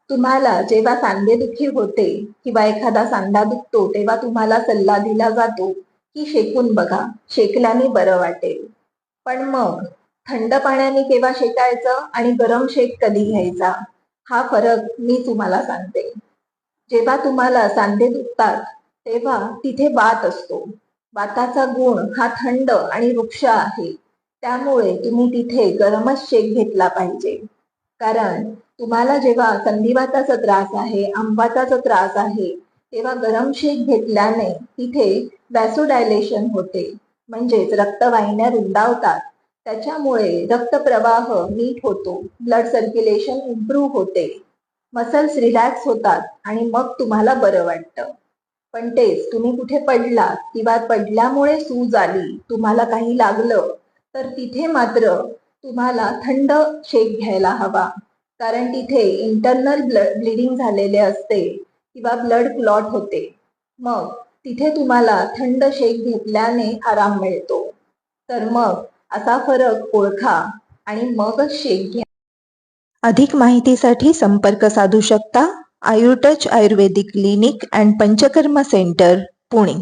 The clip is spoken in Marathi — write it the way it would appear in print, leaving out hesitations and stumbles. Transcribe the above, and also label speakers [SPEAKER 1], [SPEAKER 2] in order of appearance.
[SPEAKER 1] तुम्हाला जेव्हा सांधेदुखी होते किंवा एखादा सांधा दुखतो तेव्हा तुम्हाला सल्ला दिला जातो की शेकून बघा, शेकल्याने बरं वाटेल. पण मग थंड पाण्याने केव्हा शेकायचं आणि गरम शेक कधी घ्यायचा, हा फरक मी तुम्हाला सांगते. जेव्हा तुम्हाला सांधे दुखतात तेव्हा तिथे वात असतो. वाताचा गुण हा थंड आणि वृक्ष आहे. त्यामुळे तुम्ही तिथे गरमच शेक घेतला पाहिजे. कारण तुम्हाला जेव्हा संधिवाताचा त्रास आहे, आंबाताचा त्रास आहे, तेव्हा गरम शेक घेतल्याने तिथे वॅसोडायलेशन होते, म्हणजेच रक्तवाहिन्या रुंदावतात. त्याच्यामुळे रक्तप्रवाह नीट होतो, ब्लड सर्क्युलेशन इम्प्रूव्ह होते, मसल्स रिलॅक्स होतात आणि मग तुम्हाला बरं वाटतं. पण तेच तुम्ही कुठे पडलात किंवा पडल्यामुळे सूज आली, तुम्हाला काही लागलं, तर तिथे मात्र तुम्हाला थंड शेक घ्यायला हवा. कारण तिथे इंटरनल ब्लिडिंग झालेले असते किंवा ब्लड क्लॉट होते. मग तिथे तुम्हाला थंड शेक घेतल्याने आराम मिळतो. तर मग असा फरक ओळखा आणि मगच शेक घ्या. अधिक माहितीसाठी संपर्क साधू शकता. आयुर्टच Ayurvedic clinic and Panchakarma centre, Pune.